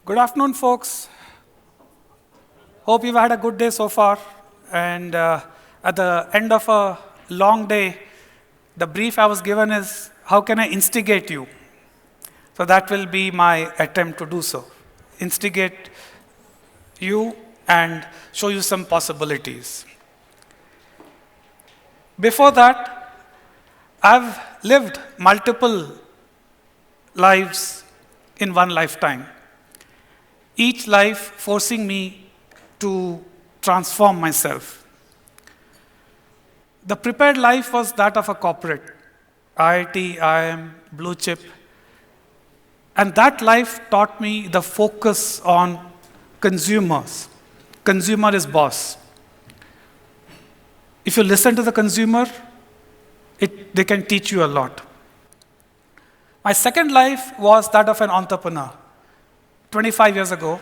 Good afternoon, folks. Hope you've had a good day so far. And at the end of a long day, the brief I was given is, how can I instigate you? So that will be my attempt to do so. Instigate you and show you some possibilities. Before that, I've lived multiple lives in one lifetime, each life forcing me to transform myself. The prepared life was that of a corporate, IIT, IIM, blue chip, and that life taught me the focus on consumers. Consumer is boss. If you listen to the consumer, they can teach you a lot. My second life was that of an entrepreneur. 25 years ago,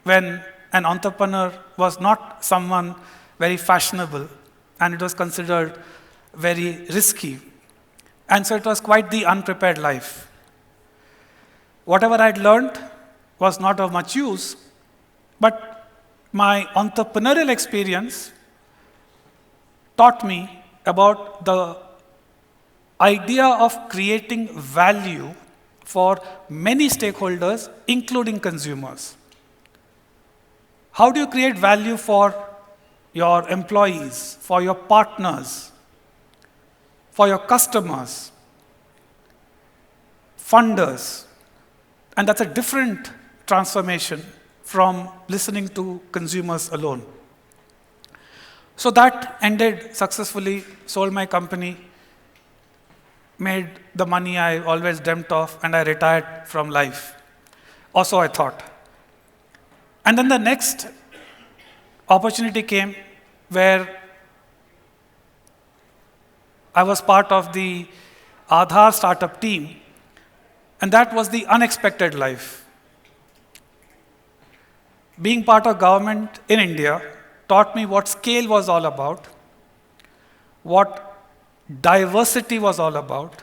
when an entrepreneur was not someone very fashionable, and it was considered very risky. And so it was quite the unprepared life. Whatever I'd learned was not of much use, but my entrepreneurial experience taught me about the idea of creating value for many stakeholders, including consumers. How do you create value for your employees, for your partners, for your customers, funders? And that's a different transformation from listening to consumers alone. So that ended successfully, sold my company, made the money I always dreamt of, and I retired from life. Or so I thought. And then the next opportunity came where I was part of the Aadhaar startup team, and that was the unexpected life. Being part of government in India taught me what scale was all about, what diversity was all about,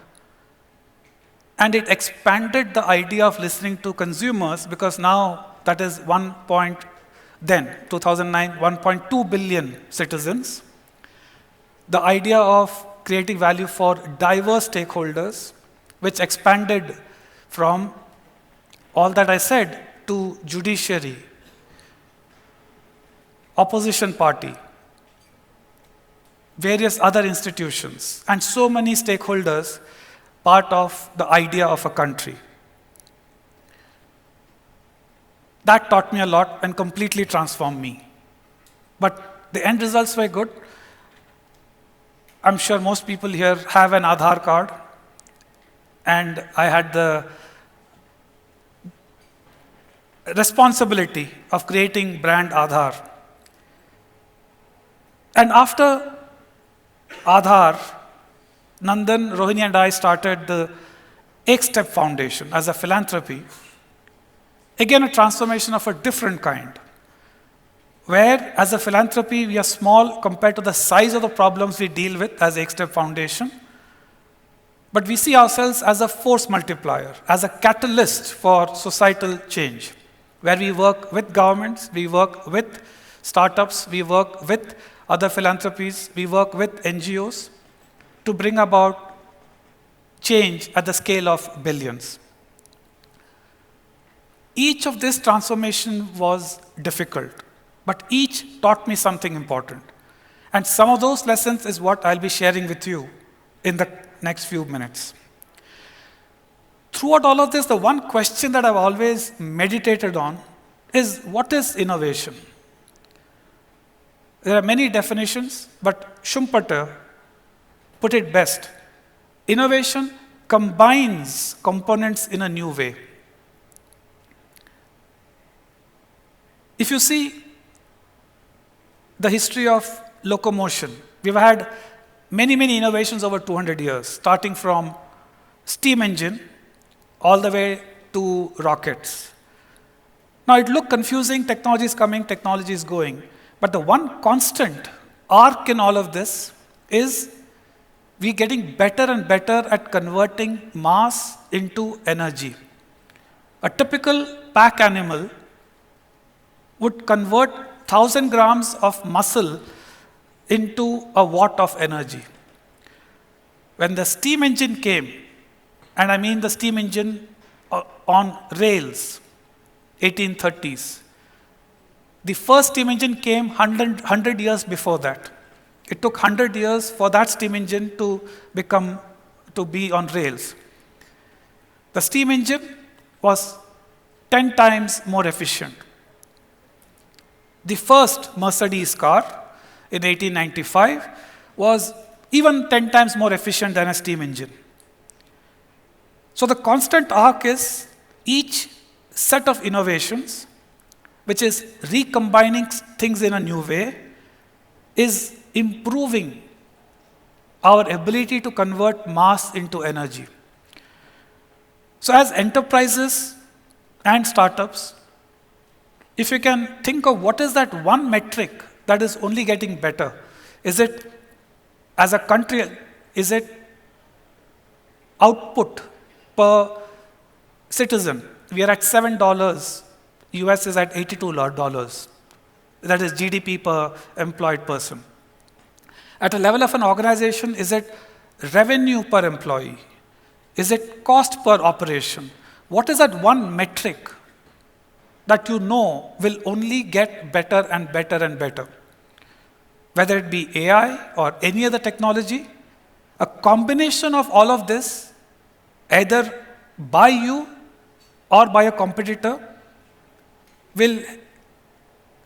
and it expanded the idea of listening to consumers, because now that is 2009, 1.2 billion citizens. The idea of creating value for diverse stakeholders, which expanded from all that I said to judiciary, opposition party, various other institutions, and so many stakeholders part of the idea of a country. That taught me a lot and completely transformed me. But the end results were good. I'm sure most people here have an Aadhaar card, and I had the responsibility of creating brand Aadhaar. And after Aadhaar, Nandan, Rohini, and I started the Ek-Step Foundation as a philanthropy. Again, a transformation of a different kind, where as a philanthropy, we are small compared to the size of the problems we deal with as Ek-Step Foundation. But we see ourselves as a force multiplier, as a catalyst for societal change, where we work with governments, we work with startups, we work with other philanthropies, we work with NGOs to bring about change at the scale of billions. Each of this transformation was difficult, but each taught me something important. And some of those lessons is what I'll be sharing with you in the next few minutes. Throughout all of this, the one question that I've always meditated on is, what is innovation? There are many definitions, but Schumpeter put it best. Innovation combines components in a new way. If you see the history of locomotion, we've had many, many innovations over 200 years, starting from steam engine all the way to rockets. Now, it looked confusing, technology is coming, technology is going. But the one constant arc in all of this is we're getting better and better at converting mass into energy. A typical pack animal would convert 1,000 grams of muscle into a watt of energy. When the steam engine came, and I mean the steam engine on rails, 1830s, the first steam engine came 100 years before that. It took 100 years for that steam engine to be on rails. The steam engine was 10 times more efficient. The first Mercedes car in 1895 was even 10 times more efficient than a steam engine. So the constant arc is each set of innovations, which is recombining things in a new way, is improving our ability to convert mass into energy. So as enterprises and startups, if you can think of what is that one metric that is only getting better, is it, as a country, is it output per citizen? We are at $7. US is at $82. That is GDP per employed person. At a level of an organization, is it revenue per employee? Is it cost per operation? What is that one metric that you know will only get better and better and better? Whether it be AI or any other technology, a combination of all of this, either by you or by a competitor, will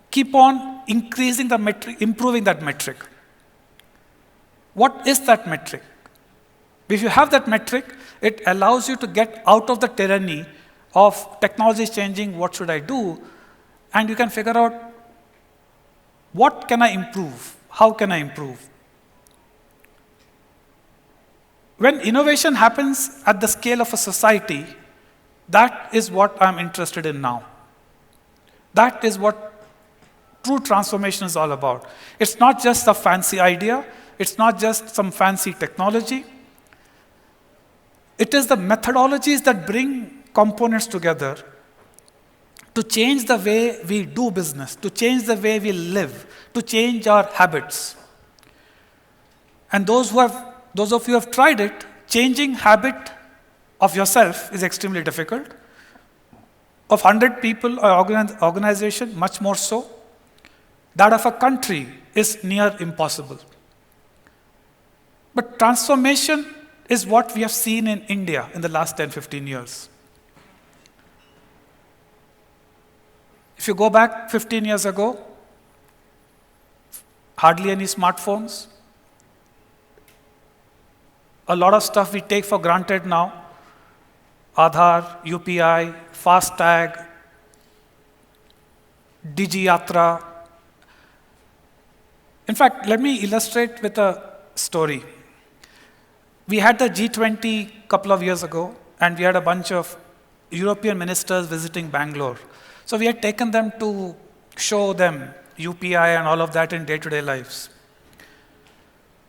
keep on increasing the metric, improving that metric. What is that metric? If you have that metric, it allows you to get out of the tyranny of technology is changing, what should I do? And you can figure out, what can I improve? How can I improve? When innovation happens at the scale of a society, that is what I'm interested in now. That is what true transformation is all about. It's not just a fancy idea. It's not just some fancy technology. It is the methodologies that bring components together to change the way we do business, to change the way we live, to change our habits. And those of you who have tried it, changing habit of yourself is extremely difficult. Of 100 people or organization, much more so. That of a country is near impossible. But transformation is what we have seen in India in the last 10, 15 years. If you go back 15 years ago, hardly any smartphones. A lot of stuff we take for granted now. Aadhaar, UPI, FASTag, DigiYatra. In fact, let me illustrate with a story. We had the G20 a couple of years ago, and we had a bunch of European ministers visiting Bangalore. So we had taken them to show them UPI and all of that in day-to-day lives.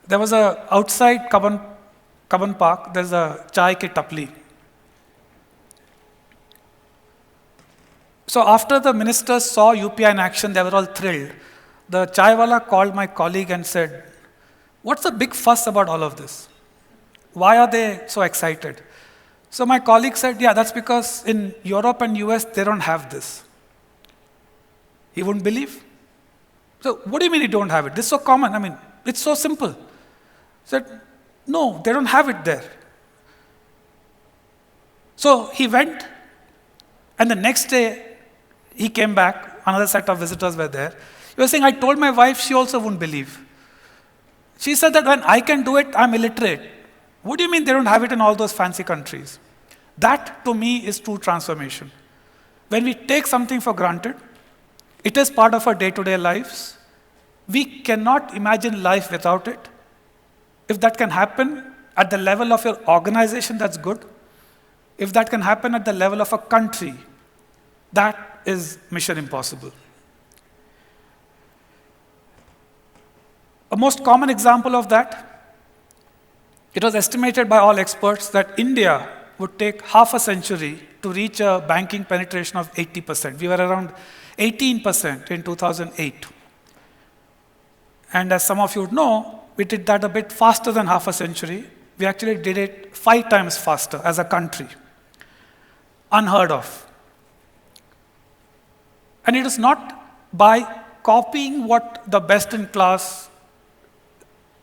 There was outside Kaban Park, there's a chai ki tapli. So after the ministers saw UPI in action, they were all thrilled. The chaiwala called my colleague and said, "What's the big fuss about all of this? Why are they so excited?" So my colleague said, "Yeah, that's because in Europe and US, they don't have this." He wouldn't believe. So what do you mean you don't have it? This is so common. I mean, it's so simple. He said, "No, they don't have it there." So he went, and the next day, he came back, another set of visitors were there. He was saying, "I told my wife, she also wouldn't believe." She said that when I can do it, I'm illiterate. What do you mean they don't have it in all those fancy countries? That, to me, is true transformation. When we take something for granted, it is part of our day-to-day lives. We cannot imagine life without it. If that can happen at the level of your organization, that's good. If that can happen at the level of a country, that is mission impossible. A most common example of that, it was estimated by all experts that India would take half a century to reach a banking penetration of 80%. We were around 18% in 2008. And as some of you would know, we did that a bit faster than half a century. We actually did it 5 times faster as a country. Unheard of. And it is not by copying what the best-in-class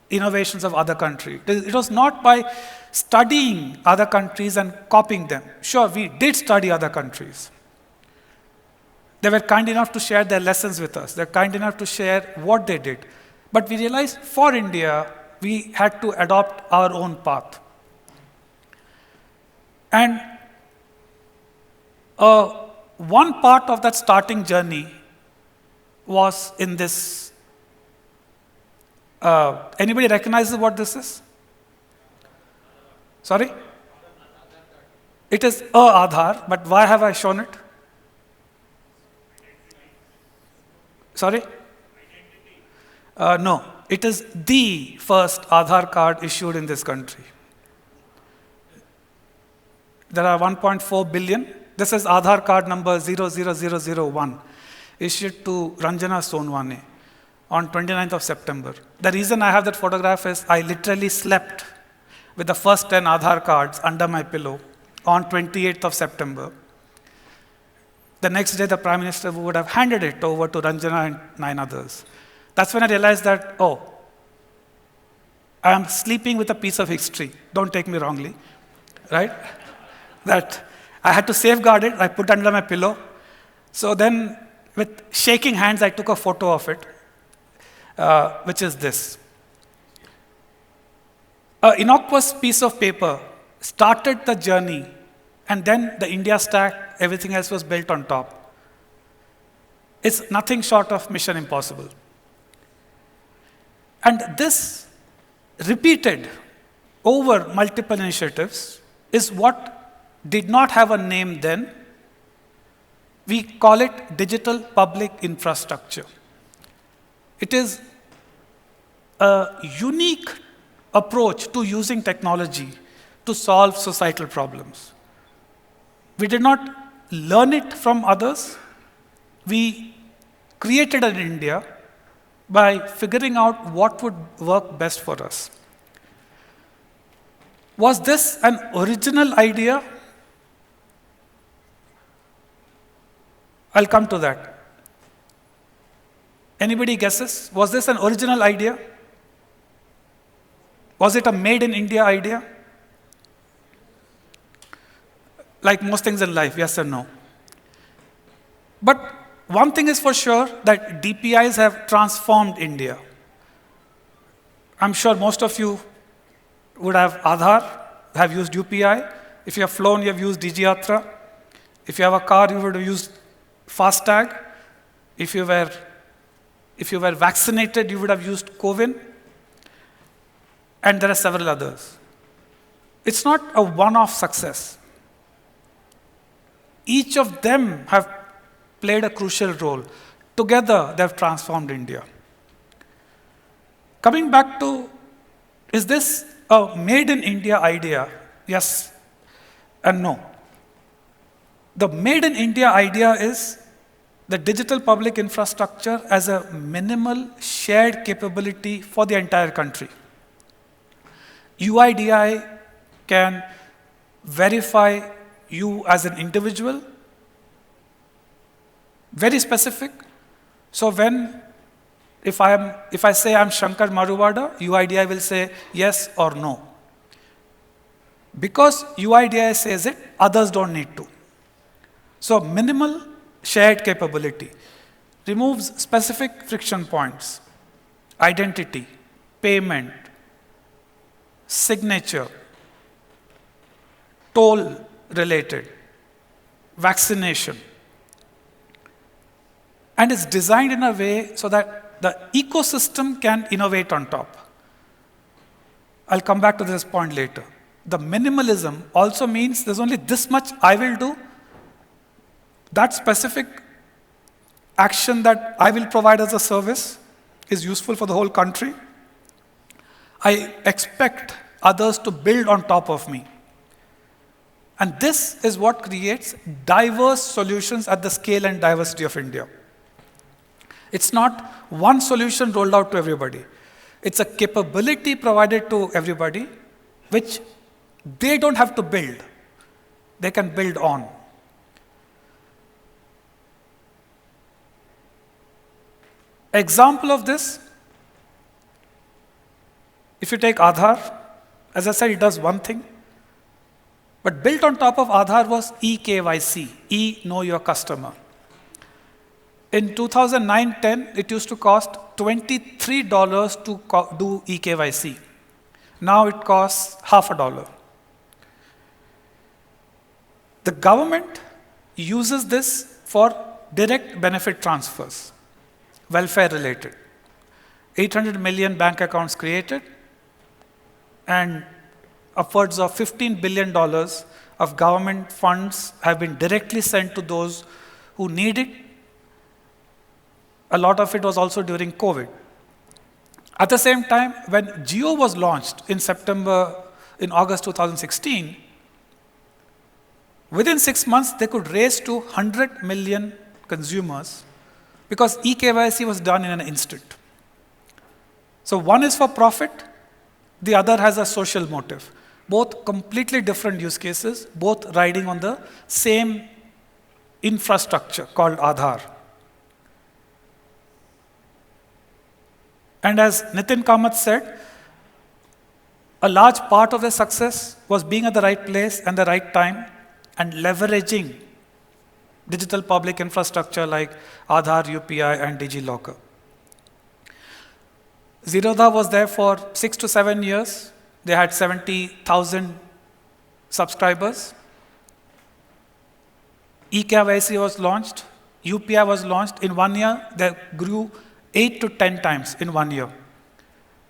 innovations of other countries. It was not by studying other countries and copying them. Sure, we did study other countries. They were kind enough to share their lessons with us. They're kind enough to share what they did. But we realized for India, we had to adopt our own path. And one part of that starting journey was in this. Anybody recognizes what this is? Sorry? It is Aadhaar, but why have I shown it? Sorry? No, it is the first Aadhaar card issued in this country. There are 1.4 billion. This is Aadhaar card number 00001, issued to Ranjana Sonwane on 29th of September. The reason I have that photograph is I literally slept with the first 10 Aadhaar cards under my pillow on 28th of September. The next day, the Prime Minister would have handed it over to Ranjana and 9 others. That's when I realized that, oh, I am sleeping with a piece of history. Don't take me wrongly, right? That I had to safeguard it. I put it under my pillow. So then, with shaking hands, I took a photo of it, which is this. An innocuous piece of paper started the journey, and then the India stack, everything else was built on top. It's nothing short of mission impossible. And this, repeated over multiple initiatives, is what did not have a name then. We call it digital public infrastructure. It is a unique approach to using technology to solve societal problems. We did not learn it from others. We created it in India by figuring out what would work best for us. Was this an original idea? I'll come to that. Anybody guesses? Was this an original idea? Was it a made in India idea? Like most things in life, yes and no. But one thing is for sure, that DPIs have transformed India. I'm sure most of you would have Aadhaar, have used UPI. If you have flown, you have used DigiYatra. If you have a car, you would have used FASTag. If you were vaccinated, you would have used CoWIN. And there are several others. It's not a one-off success. Each of them have played a crucial role. Together, they have transformed India. Coming back to, is this a made in India idea? Yes and no. The made in India idea is the digital public infrastructure as a minimal shared capability for the entire country. UIDI can verify you as an individual, very specific. So if I say I'm Shankar Maruwada, UIDI will say yes or no. Because UIDI says it, others don't need to. So minimal shared capability removes specific friction points: identity, payment, signature, toll related, vaccination. And it's designed in a way so that the ecosystem can innovate on top. I'll come back to this point later. The minimalism also means there's only this much I will do. That specific action that I will provide as a service is useful for the whole country. I expect others to build on top of me. And this is what creates diverse solutions at the scale and diversity of India. It's not one solution rolled out to everybody. It's a capability provided to everybody, which they don't have to build. They can build on. Example of this, if you take Aadhaar, as I said, it does one thing. But built on top of Aadhaar was eKYC, Know Your Customer. In 2009-10, it used to cost $23 to do eKYC. Now it costs $0.50. The government uses this for direct benefit transfers, welfare related. 800 million bank accounts created, and upwards of $15 billion of government funds have been directly sent to those who need it. A lot of it was also during COVID. At the same time, when Jio was launched in August 2016, within 6 months, they could raise to 100 million consumers because eKYC was done in an instant. So one is for profit, the other has a social motive. Both completely different use cases, both riding on the same infrastructure called Aadhaar. And as Nitin Kamath said, a large part of their success was being at the right place and the right time and leveraging digital public infrastructure like Aadhaar, UPI, and DigiLocker. Zerodha was there for 6 to 7 years. They had 70,000 subscribers. eKYC was launched. UPI was launched. In 1 year, they grew 8 to 10 times in 1 year.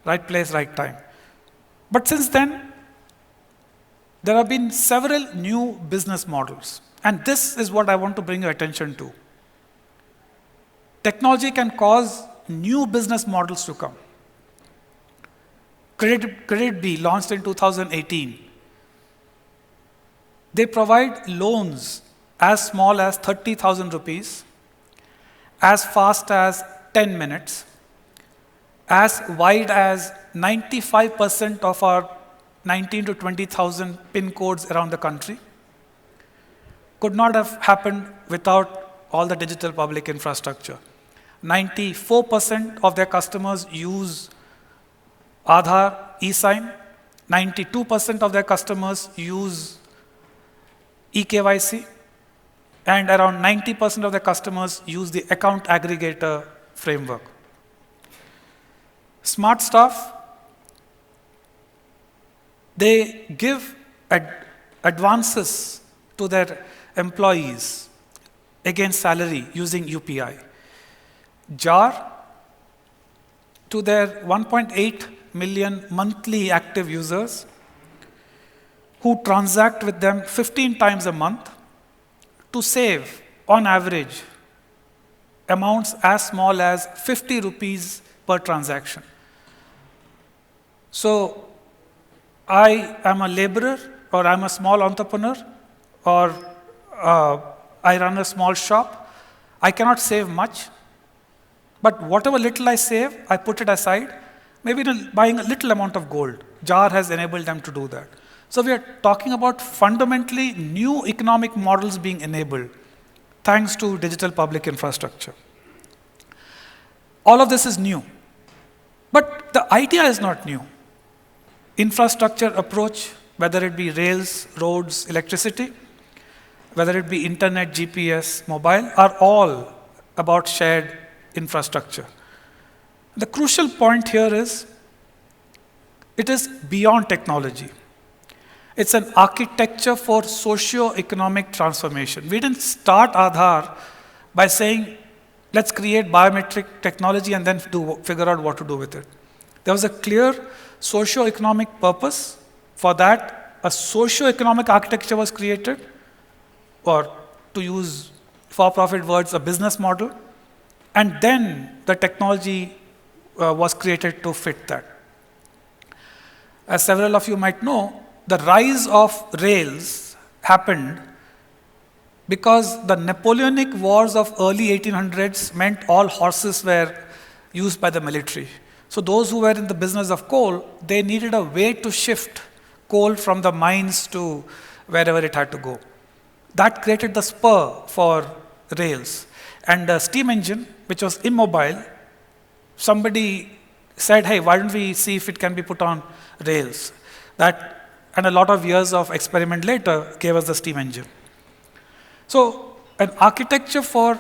Right place, right time. But since then, there have been several new business models. And this is what I want to bring your attention to. Technology can cause new business models to come. Credit B, launched in 2018. They provide loans as small as 30,000 rupees, as fast as 10 minutes, as wide as 95% of our 19 to 20,000 PIN codes around the country. Could not have happened without all the digital public infrastructure. 94% of their customers use Aadhaar e-sign. 92% of their customers use eKYC. And around 90% of their customers use the account aggregator framework. Smart Staff, they give advances to their employees against salary using UPI. JAR, to their 1.8 million monthly active users who transact with them 15 times a month, to save, on average, amounts as small as 50 rupees per transaction. So, I am a laborer, or I'm a small entrepreneur, or I run a small shop. I cannot save much, but whatever little I save, I put it aside, maybe buying a little amount of gold. JAR has enabled them to do that. So we are talking about fundamentally new economic models being enabled thanks to digital public infrastructure. All of this is new, but the idea is not new. Infrastructure approach, whether it be rails, roads, electricity, whether it be internet, GPS, mobile, are all about shared infrastructure. The crucial point here is, it is beyond technology. It's an architecture for socio-economic transformation. We didn't start Aadhaar by saying, let's create biometric technology and then figure out what to do with it. There was a clear socio-economic purpose. For that, a socio-economic architecture was created, or to use for-profit words, a business model, and then the technology was created to fit that. As several of you might know, the rise of rails happened because the Napoleonic wars of early 1800s meant all horses were used by the military. So those who were in the business of coal, they needed a way to shift coal from the mines to wherever it had to go. That created the spur for rails. And the steam engine, which was immobile, somebody said, hey, why don't we see if it can be put on rails? That, and a lot of years of experiment later, gave us the steam engine. So an architecture for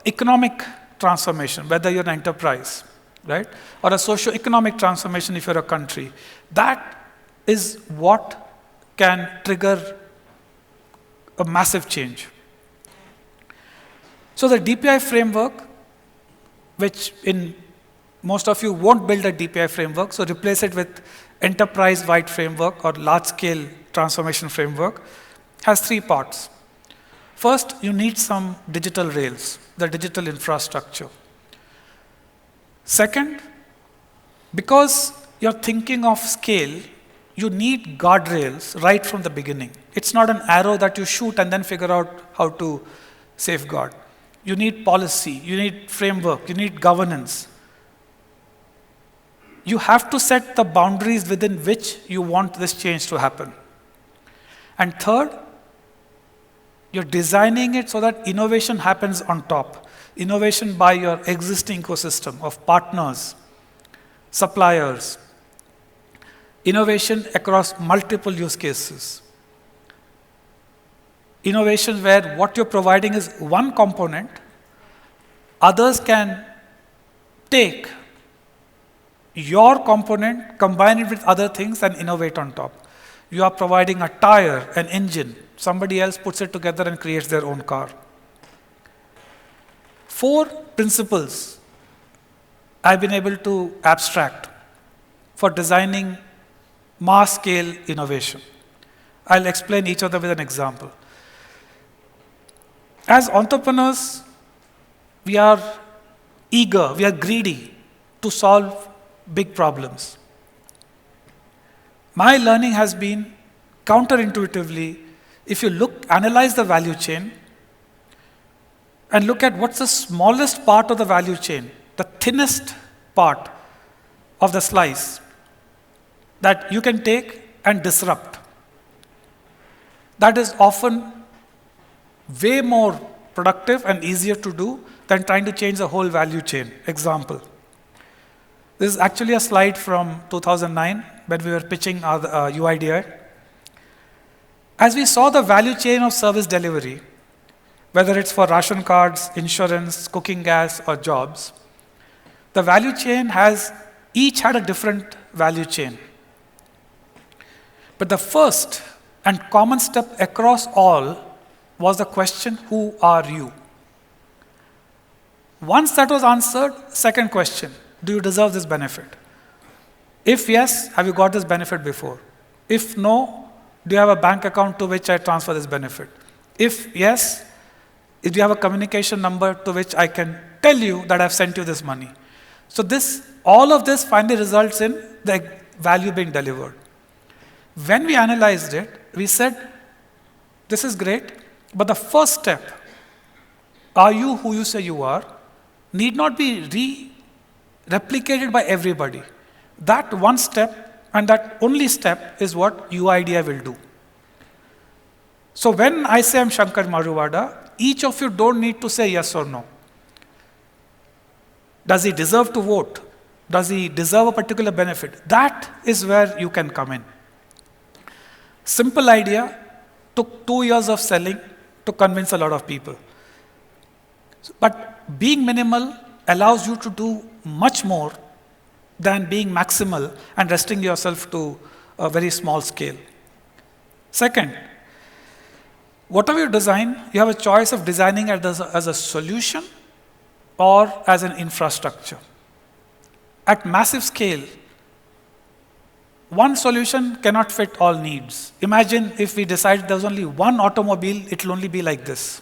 economic transformation, whether you're an enterprise, right, or a socio-economic transformation if you're a country, that is what can trigger a massive change. So the DPI framework, which in most of you won't build a DPI framework, so replace it with enterprise-wide framework or large-scale transformation framework, has three parts. First, you need some digital rails, the digital infrastructure. Second, because you're thinking of scale, you need guardrails right from the beginning. It's not an arrow that you shoot and then figure out how to safeguard. You need policy, you need framework, you need governance. You have to set the boundaries within which you want this change to happen. And third, you're designing it so that innovation happens on top. Innovation by your existing ecosystem of partners, suppliers, innovation across multiple use cases. Innovation where what you're providing is one component, others can take your component, combine it with other things and innovate on top. You are providing a tire, an engine, somebody else puts it together and creates their own car. 4 principles I've been able to abstract for designing mass scale innovation. I'll explain each of them with an example. As entrepreneurs, we are eager, we are greedy to solve big problems. My learning has been counterintuitively, if you analyze the value chain and look at what's the smallest part of the value chain, the thinnest part of the slice that you can take and disrupt. That is often way more productive and easier to do than trying to change the whole value chain. Example. This is actually a slide from 2009 when we were pitching our UIDI. As we saw the value chain of service delivery, whether it's for ration cards, insurance, cooking gas, or jobs, the value chain each had a different value chain. But the first and common step across all was the question, who are you? Once that was answered, second question, do you deserve this benefit? If yes, have you got this benefit before? If no, do you have a bank account to which I transfer this benefit? If yes, do you have a communication number to which I can tell you that I've sent you this money? So all of this finally results in the value being delivered. When we analyzed it, we said, this is great, but the first step, are you who you say you are, need not be replicated by everybody. That one step and that only step is what UIDI will do. So when I say I'm Shankar Maruwada, each of you don't need to say yes or no. Does he deserve to vote? Does he deserve a particular benefit? That is where you can come in. Simple idea, took 2 years of selling to convince a lot of people. But being minimal allows you to do much more than being maximal and restricting yourself to a very small scale. Second, whatever you design, you have a choice of designing it as a solution or as an infrastructure. At massive scale, one solution cannot fit all needs. Imagine if we decide there's only one automobile, it will only be like this.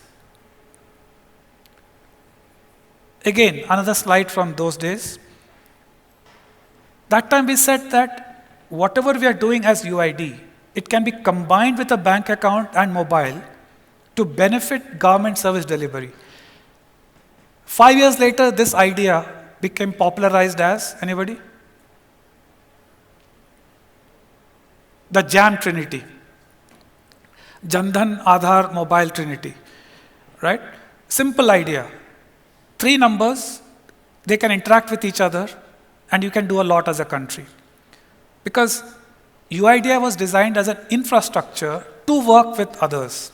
Again, another slide from those days. That time we said that whatever we are doing as UID, it can be combined with a bank account and mobile to benefit government service delivery. 5 years later, this idea became popularized as, anybody? The JAM Trinity. Jandhan Aadhaar Mobile Trinity, right? Simple idea. 3 numbers, they can interact with each other, and you can do a lot as a country. Because UIDAI was designed as an infrastructure to work with others.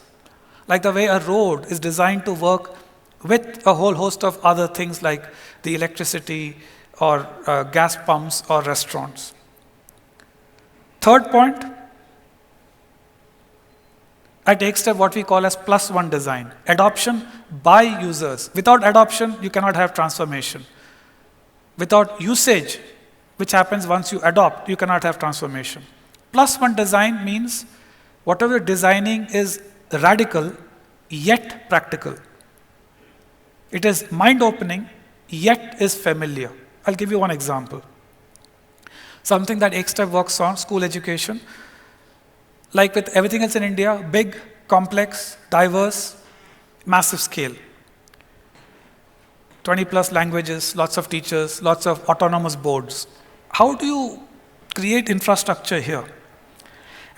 Like the way a road is designed to work with a whole host of other things like the electricity or gas pumps or restaurants. Third point, at Xstep, what we call as +1 design, adoption by users. Without adoption, you cannot have transformation. Without usage, which happens once you adopt, you cannot have transformation. +1 design means whatever you're designing is radical, yet practical. It is mind-opening, yet is familiar. I'll give you one example. Something that Xstep works on, school education. Like with everything else in India, big, complex, diverse, massive scale. 20+ languages, lots of teachers, lots of autonomous boards. How do you create infrastructure here?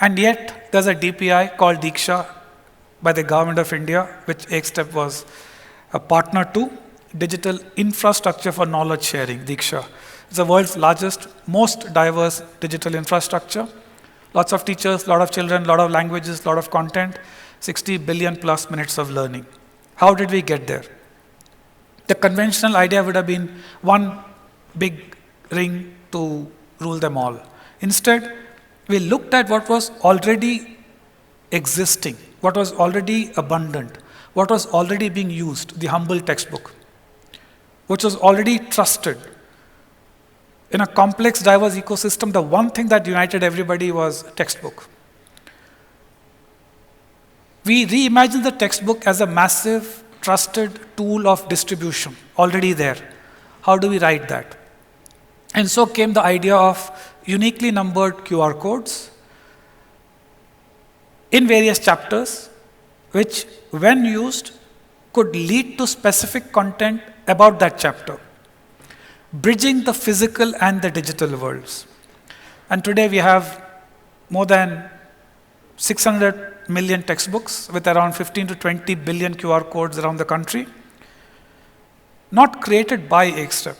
And yet, there's a DPI called Diksha by the government of India, which Xstep was a partner to, Digital Infrastructure for Knowledge Sharing, Diksha. It's the world's largest, most diverse digital infrastructure. Lots of teachers, lot of children, lot of languages, lot of content, 60 billion+ minutes of learning. How did we get there? The conventional idea would have been one big ring to rule them all. Instead, we looked at what was already existing, what was already abundant, what was already being used, the humble textbook, which was already trusted. In a complex, diverse ecosystem, the one thing that united everybody was textbook. We reimagined the textbook as a massive, trusted tool of distribution, already there. How do we write that? And so came the idea of uniquely numbered QR codes in various chapters, which, when used, could lead to specific content about that chapter, bridging the physical and the digital worlds. And today we have more than 600 million textbooks with around 15 to 20 billion QR codes around the country, not created by Xstep.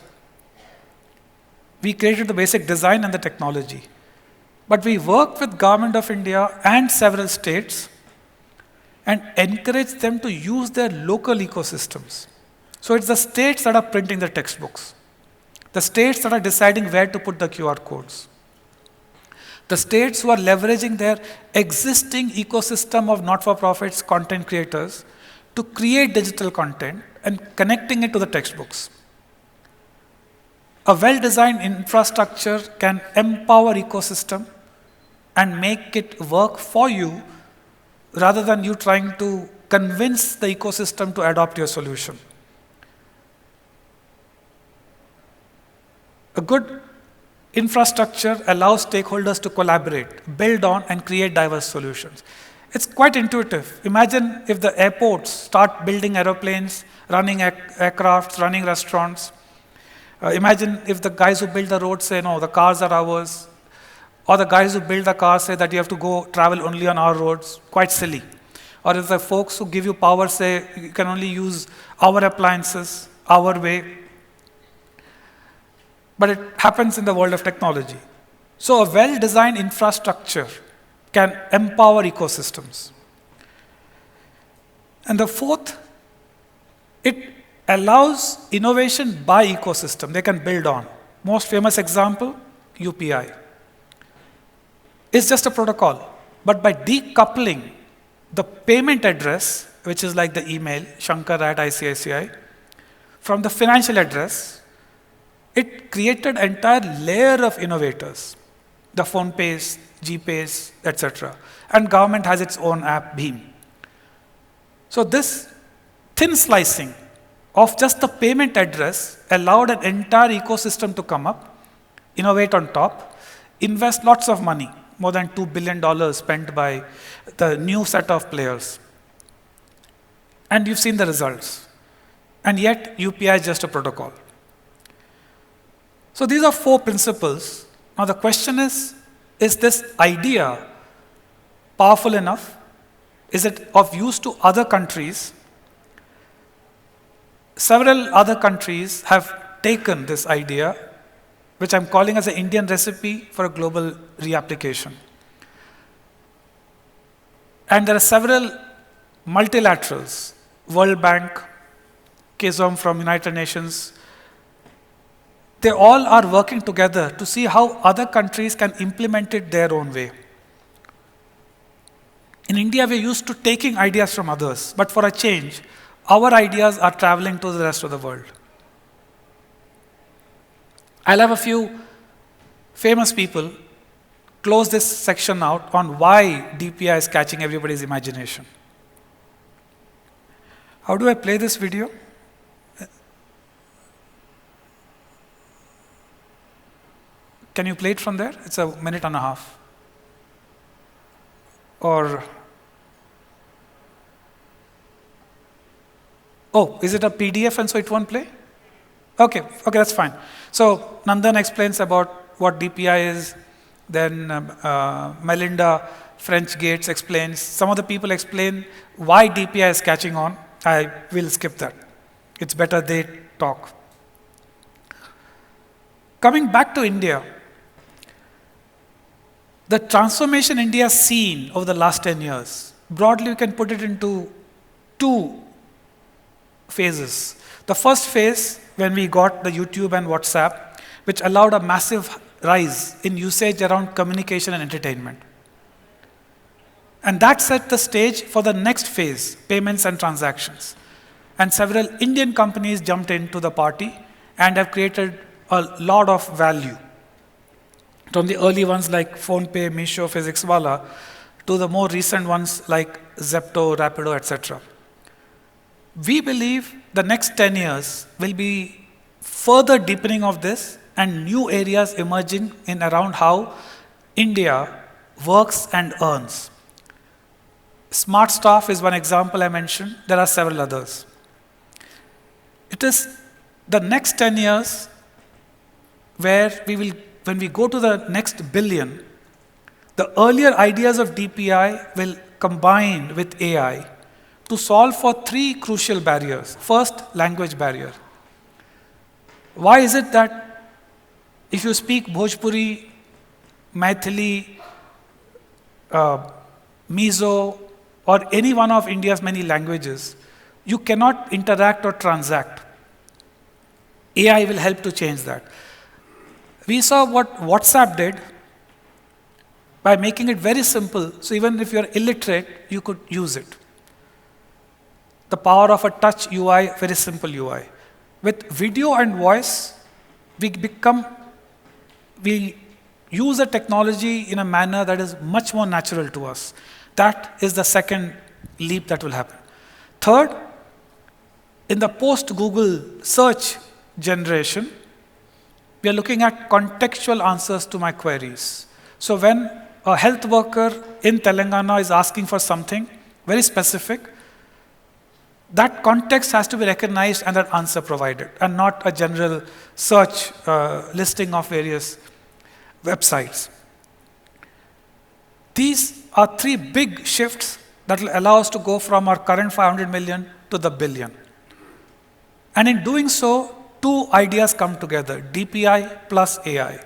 We created the basic design and the technology. But we worked with Government of India and several states and encouraged them to use their local ecosystems. So it's the states that are printing the textbooks, the states that are deciding where to put the QR codes, the states who are leveraging their existing ecosystem of not-for-profits, content creators, to create digital content and connecting it to the textbooks. A well-designed infrastructure can empower ecosystem and make it work for you rather than you trying to convince the ecosystem to adopt your solution. A good infrastructure allows stakeholders to collaborate, build on, and create diverse solutions. It's quite intuitive. Imagine if the airports start building aeroplanes, running aircrafts, running restaurants. Imagine if the guys who build the roads say, no, the cars are ours, or the guys who build the cars say that you have to go travel only on our roads. Quite silly. Or if the folks who give you power say you can only use our appliances, our way. But it happens in the world of technology. So a well-designed infrastructure can empower ecosystems. And the fourth, it allows innovation by ecosystem. They can build on. Most famous example, UPI. It's just a protocol. But by decoupling the payment address, which is like the email, shankar@ICICI, from the financial address, it created an entire layer of innovators, the PhonePays, GPays, etc. And government has its own app, Bheem. So this thin slicing of just the payment address allowed an entire ecosystem to come up, innovate on top, invest lots of money, more than $2 billion spent by the new set of players. And you've seen the results. And yet, UPI is just a protocol. So these are 4 principles. Now the question is this idea powerful enough? Is it of use to other countries? Several other countries have taken this idea, which I'm calling as an Indian recipe for a global reapplication. And there are several multilaterals, World Bank, KZOM from United Nations. They all are working together to see how other countries can implement it their own way. In India, we're used to taking ideas from others, but for a change, our ideas are traveling to the rest of the world. I'll have a few famous people close this section out on why DPI is catching everybody's imagination. How do I play this video? Can you play it from there? It's 1.5 minutes. Or, oh, is it a PDF and so it won't play? Okay, that's fine. So Nandan explains about what DPI is. Then Melinda French Gates explains. Some of the people explain why DPI is catching on. I will skip that. It's better they talk. Coming back to India, the transformation India has seen over the last 10 years, broadly we can put it into 2 phases. The first phase, when we got the YouTube and WhatsApp, which allowed a massive rise in usage around communication and entertainment. And that set the stage for the next phase, payments and transactions. And several Indian companies jumped into the party and have created a lot of value. From the early ones like PhonePe, Meesho, Physicswala, to the more recent ones like Zepto, Rapido, etc. We believe the next 10 years will be further deepening of this and new areas emerging in around how India works and earns. Smart staff is one example I mentioned. There are several others. It is the next 10 years where we will, when we go to the next billion, the earlier ideas of DPI will combine with AI to solve for 3 crucial barriers. First, language barrier. Why is it that if you speak Bhojpuri, Maithili, Mizo, or any one of India's many languages, you cannot interact or transact? AI will help to change that. We saw what WhatsApp did by making it very simple, so even if you're illiterate, you could use it. The power of a touch UI, very simple UI. With video and voice, we use the technology in a manner that is much more natural to us. That is the second leap that will happen. Third, in the post-Google search generation, we are looking at contextual answers to my queries. So when a health worker in Telangana is asking for something very specific, that context has to be recognized and that answer provided, and not a general search listing of various websites. These are 3 big shifts that will allow us to go from our current 500 million to the billion. And in doing so, 2 ideas come together, DPI plus AI.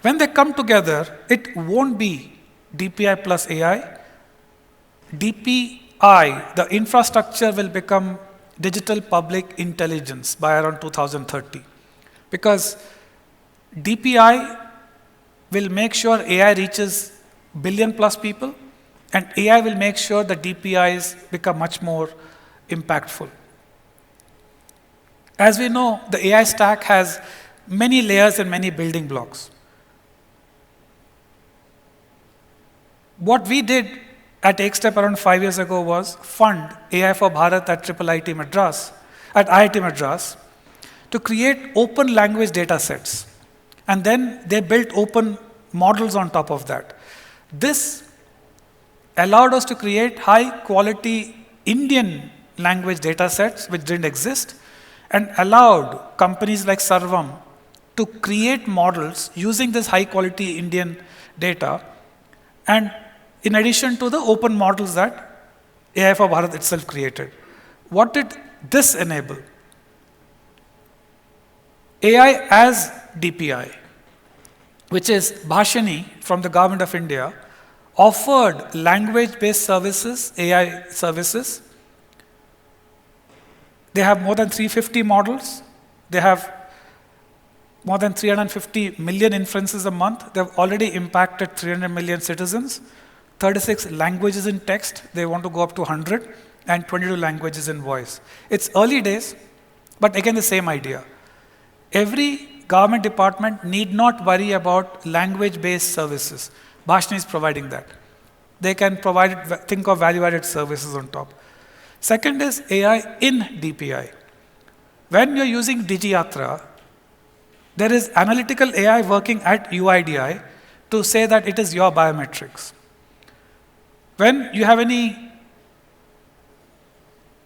When they come together, it won't be DPI plus AI. DPI, the infrastructure, will become digital public intelligence by around 2030. Because DPI will make sure AI reaches billion plus people, and AI will make sure that DPIs become much more impactful. As we know, the AI stack has many layers and many building blocks. What we did at TakeStep around 5 years ago was fund AI for Bharat at IIT Madras, to create open language data sets. And then they built open models on top of that. This allowed us to create high quality Indian language data sets which didn't exist and allowed companies like Sarvam to create models using this high quality Indian data, and in addition to the open models that AI for Bharat itself created. What did this enable? AI as DPI, which is Bhashini from the Government of India, offered language-based services, AI services. They have more than 350 models. They have more than 350 million inferences a month. They've already impacted 300 million citizens. 36 languages in text. They want to go up to 100, and 22 languages in voice. It's early days, but again, the same idea. Every government department need not worry about language-based services. Bhashini is providing that. They can provide, think of value-added services on top. Second is AI in DPI. When you're using DigiYatra, there is analytical AI working at UIDI to say that it is your biometrics. When you have any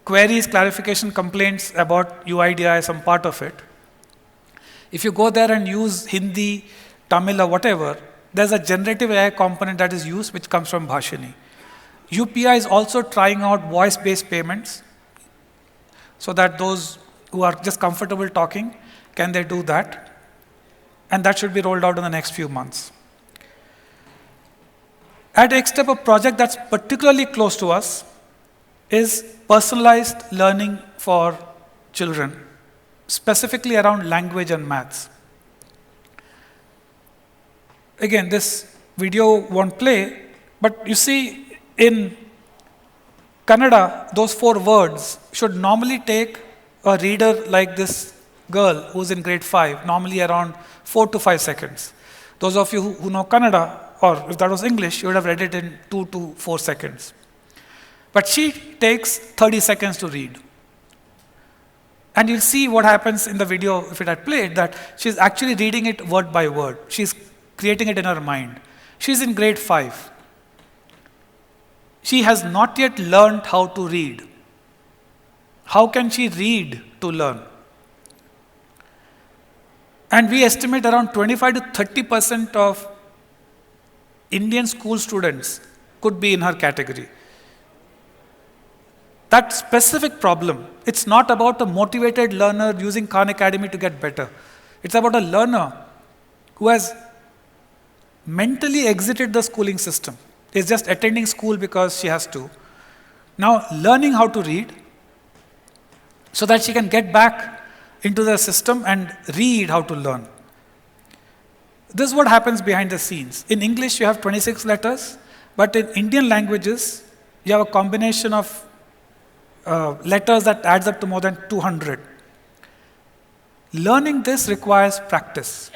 queries, clarification, complaints about UIDI, some part of it, if you go there and use Hindi, Tamil or whatever, there's a generative AI component that is used which comes from Bhashini. UPI is also trying out voice-based payments so that those who are just comfortable talking, can they do that? And that should be rolled out in the next few months. At XStep, a project that's particularly close to us is personalized learning for children, specifically around language and maths. Again, this video won't play, but you see in Kannada, those 4 words should normally take a reader like this girl who's in grade 5, normally around 4 to 5 seconds. Those of you who know Kannada, or if that was English, you would have read it in 2 to 4 seconds. But she takes 30 seconds to read. And you'll see what happens in the video, if it had played, that she's actually reading it word by word. She's creating it in her mind. She's in grade 5. She has not yet learned how to read. How can she read to learn? And we estimate around 25 to 30% of Indian school students could be in her category. That specific problem, it's not about a motivated learner using Khan Academy to get better. It's about a learner who has mentally exited the schooling system, is just attending school because she has to. Now learning how to read so that she can get back into the system and read how to learn. This is what happens behind the scenes. In English, you have 26 letters, but in Indian languages, you have a combination of letters that adds up to more than 200. Learning this requires practice,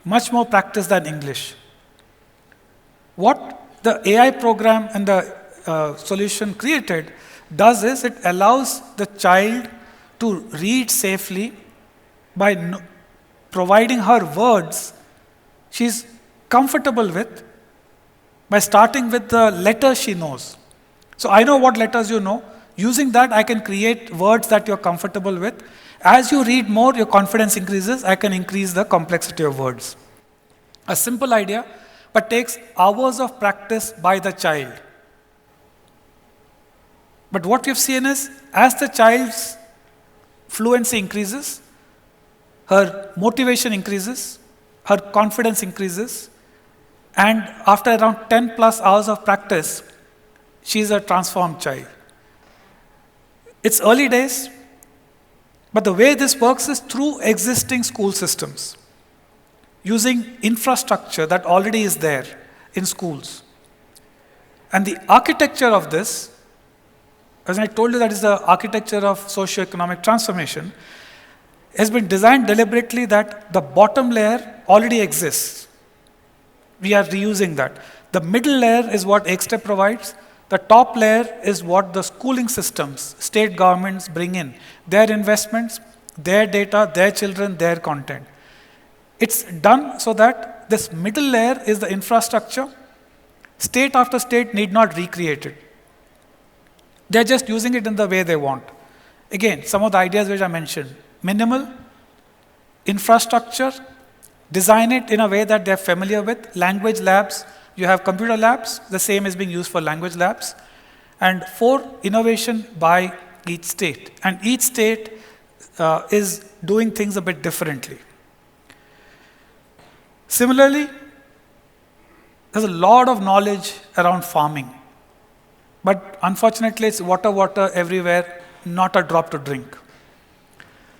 much more practice than English. What the AI program and the solution created does is it allows the child to read safely by providing her words she's comfortable with, by starting with the letters she knows. So I know what letters you know. Using that, I can create words that you're comfortable with. As you read more, your confidence increases. I can increase the complexity of words. A simple idea, but takes hours of practice by the child. But what we've seen is, as the child's fluency increases, her motivation increases, her confidence increases, and after around 10 plus hours of practice, she's a transformed child. It's early days, but the way this works is through existing school systems, using infrastructure that already is there in schools. And the architecture of this, as I told you, that is the architecture of socio-economic transformation, has been designed deliberately that the bottom layer already exists. We are reusing that. The middle layer is what XStep provides. The top layer is what the schooling systems, state governments bring in. Their investments, their data, their children, their content. It's done so that this middle layer is the infrastructure. State after state need not recreate it. They're just using it in the way they want. Again, some of the ideas which I mentioned: minimal infrastructure, design it in a way that they're familiar with. Language labs, you have computer labs, the same is being used for language labs. And 4, innovation by each state. And each state is doing things a bit differently. Similarly, there's a lot of knowledge around farming. But unfortunately, it's water everywhere, not a drop to drink.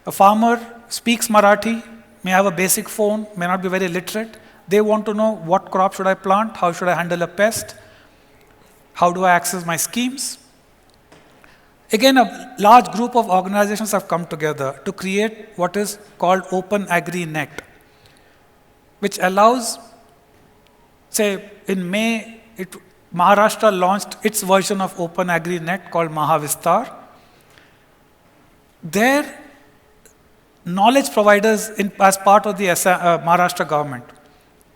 A farmer speaks Marathi, may have a basic phone, may not be very literate. They want to know what crop should I plant, how should I handle a pest, how do I access my schemes. Again, a large group of organizations have come together to create what is called Open AgriNet, which allows, say, in May, Maharashtra launched its version of Open AgriNet called Mahavistar. Their knowledge providers, as part of the Maharashtra government,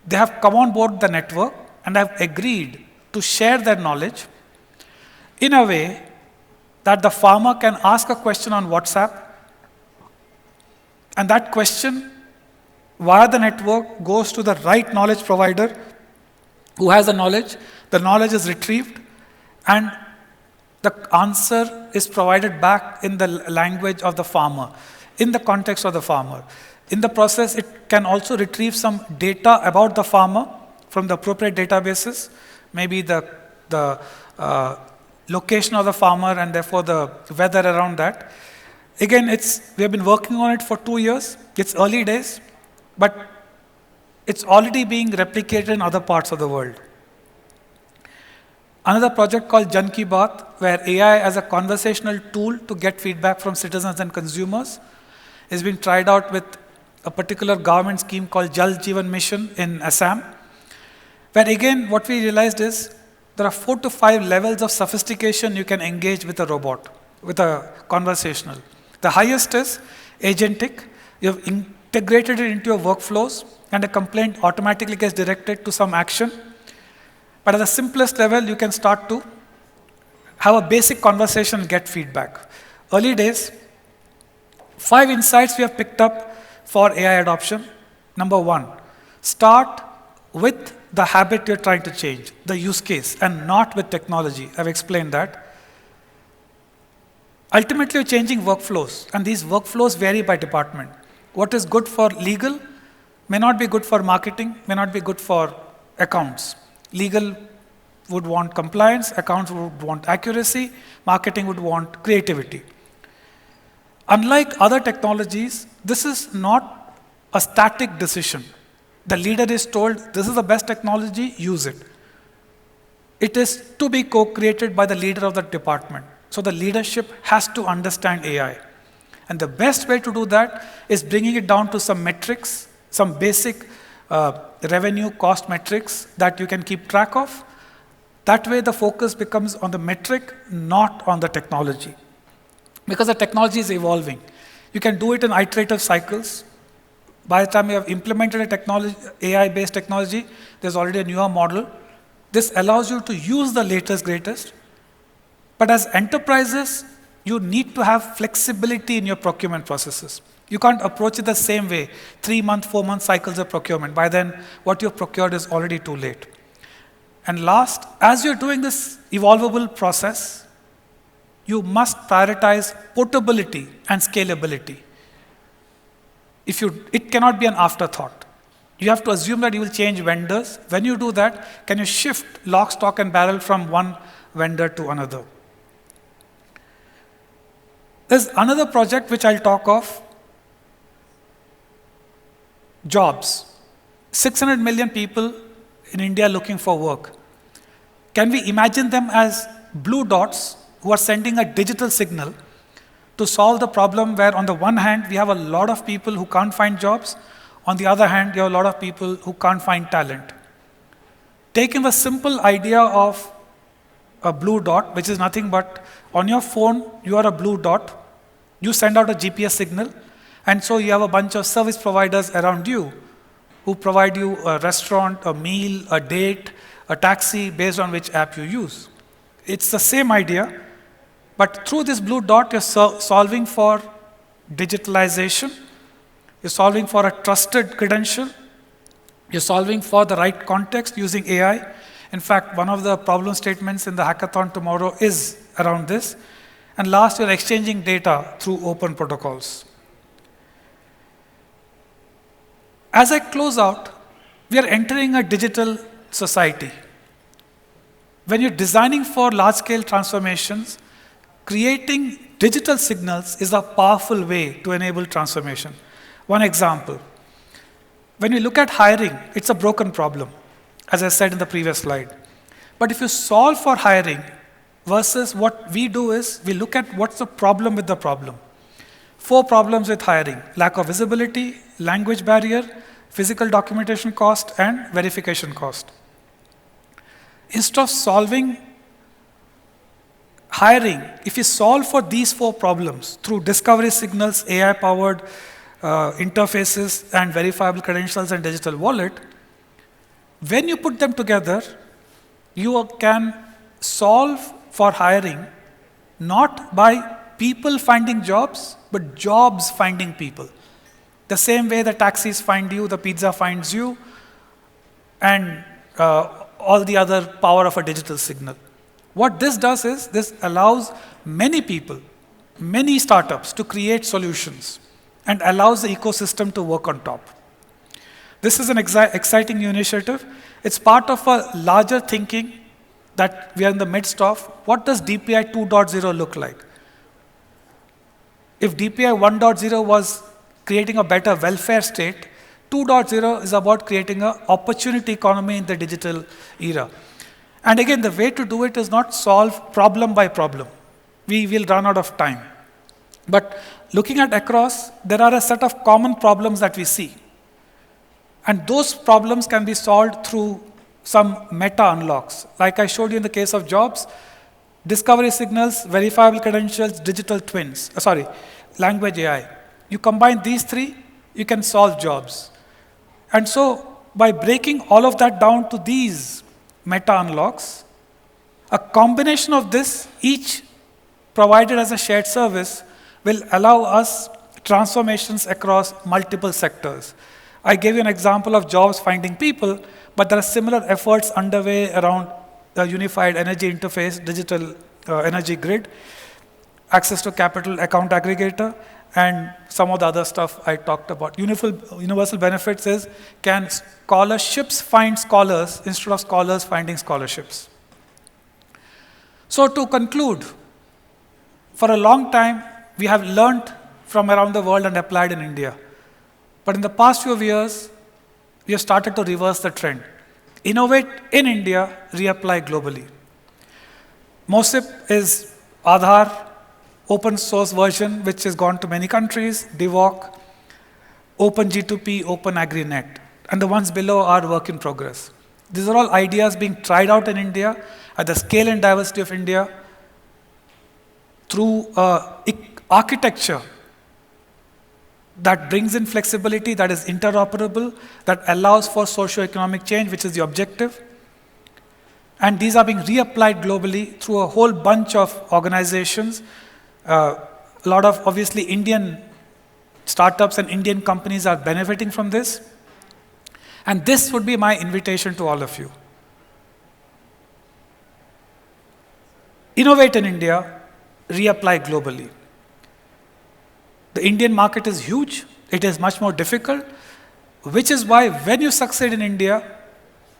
they have come on board the network and have agreed to share their knowledge in a way that the farmer can ask a question on WhatsApp, and that question via the network goes to the right knowledge provider who has the knowledge is retrieved, and the answer is provided back in the language of the farmer, in the context of the farmer. In the process, it can also retrieve some data about the farmer from the appropriate databases, maybe the location of the farmer and therefore the weather around that. Again, we have been working on it for 2 years. It's early days, but it's already being replicated in other parts of the world. Another project called Jan Ki Baat, where AI as a conversational tool to get feedback from citizens and consumers, is being tried out with a particular government scheme called Jal Jeevan Mission in Assam, where again what we realized is there are 4 to 5 levels of sophistication you can engage with a robot, with a conversational. The highest is agentic. You have integrated it into your workflows, and a complaint automatically gets directed to some action. But at the simplest level, you can start to have a basic conversation and get feedback. Early days, 5 insights we have picked up for AI adoption. Number 1, start with the habit you're trying to change, the use case, and not with technology. I've explained that. Ultimately, you're changing workflows, and these workflows vary by department. What is good for legal may not be good for marketing, may not be good for accounts. Legal would want compliance, accounts would want accuracy, marketing would want creativity. Unlike other technologies, this is not a static decision. The leader is told, this is the best technology, use it. It is to be co-created by the leader of the department. So the leadership has to understand AI. And the best way to do that is bringing it down to some metrics, some basic revenue cost metrics that you can keep track of. That way the focus becomes on the metric, not on the technology. Because the technology is evolving. You can do it in iterative cycles. By the time you have implemented a technology, AI-based technology, there's already a newer model. This allows you to use the latest, greatest. But as enterprises, you need to have flexibility in your procurement processes. You can't approach it the same way, 3-month, 4-month cycles of procurement. By then, what you've procured is already too late. And last, as you're doing this evolvable process, you must prioritize portability and scalability. It cannot be an afterthought. You have to assume that you will change vendors. When you do that, can you shift lock, stock, and barrel from one vendor to another? There's another project which I'll talk of, jobs. 600 million people in India looking for work. Can we imagine them as blue dots who are sending a digital signal to solve the problem where on the one hand we have a lot of people who can't find jobs, on the other hand you have a lot of people who can't find talent. Taking the simple idea of a blue dot, which is nothing but on your phone you are a blue dot, you send out a GPS signal, and so you have a bunch of service providers around you who provide you a restaurant, a meal, a date, a taxi based on which app you use. It's the same idea, But through this blue dot, you're solving for digitalization, you're solving for a trusted credential, you're solving for the right context using AI. In fact, one of the problem statements in the hackathon tomorrow is around this. And last, you're exchanging data through open protocols. As I close out, we are entering a digital society. When you're designing for large-scale transformations, creating digital signals is a powerful way to enable transformation. One example, when you look at hiring, it's a broken problem, as I said in the previous slide. But if you solve for hiring versus what we do is, we look at what's the problem with the problem. 4 problems with hiring: lack of visibility, language barrier, physical documentation cost, and verification cost. Instead of solving hiring, if you solve for these 4 problems through discovery signals, AI-powered interfaces, and verifiable credentials and digital wallet, when you put them together, you can solve for hiring not by people finding jobs, but jobs finding people. The same way the taxis find you, the pizza finds you, and all the other power of a digital signal. What this does is, this allows many people, many startups to create solutions and allows the ecosystem to work on top. This is an exciting new initiative. It's part of a larger thinking that we are in the midst of. What does DPI 2.0 look like? If DPI 1.0 was creating a better welfare state, 2.0 is about creating an opportunity economy in the digital era. And again, the way to do it is not solve problem by problem. We will run out of time. But looking at across, there are a set of common problems that we see. And those problems can be solved through some meta unlocks. Like I showed you in the case of jobs, discovery signals, verifiable credentials, digital twins, language AI. You combine these 3, you can solve jobs. And so by breaking all of that down to these meta unlocks, a combination of this, each provided as a shared service, will allow us transformations across multiple sectors. I gave you an example of jobs finding people, but there are similar efforts underway around the unified energy interface, digital energy grid, access to capital, account aggregator, and some of the other stuff I talked about. Universal benefits is, can scholarships find scholars instead of scholars finding scholarships? So to conclude, for a long time, we have learned from around the world and applied in India. But in the past few years, we have started to reverse the trend. Innovate in India, reapply globally. MOSIP is Aadhaar, open source version, which has gone to many countries, DIVOC, Open G2P, Open AgriNet. And the ones below are work in progress. These are all ideas being tried out in India at the scale and diversity of India through architecture that brings in flexibility, that is interoperable, that allows for socio-economic change, which is the objective. And these are being reapplied globally through a whole bunch of organizations. A lot of, obviously, Indian startups and Indian companies are benefiting from this. And this would be my invitation to all of you. Innovate in India, reapply globally. The Indian market is huge. It is much more difficult, which is why when you succeed in India,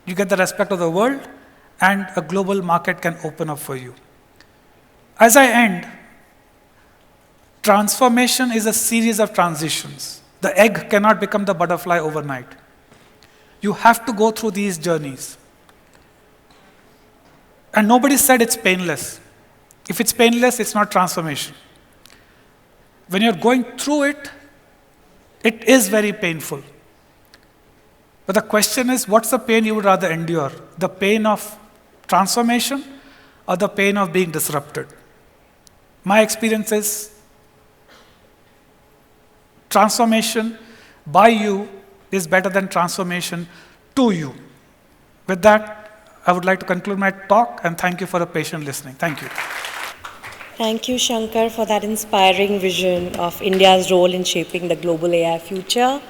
you get the respect of the world, and a global market can open up for you. As I end, transformation is a series of transitions. The egg cannot become the butterfly overnight. You have to go through these journeys. And nobody said it's painless. If it's painless, it's not transformation. When you're going through it, it is very painful. But the question is, what's the pain you would rather endure? The pain of transformation or the pain of being disrupted? My experience is transformation by you is better than transformation to you. With that, I would like to conclude my talk and thank you for a patient listening. Thank you. Thank you, Shankar, for that inspiring vision of India's role in shaping the global AI future.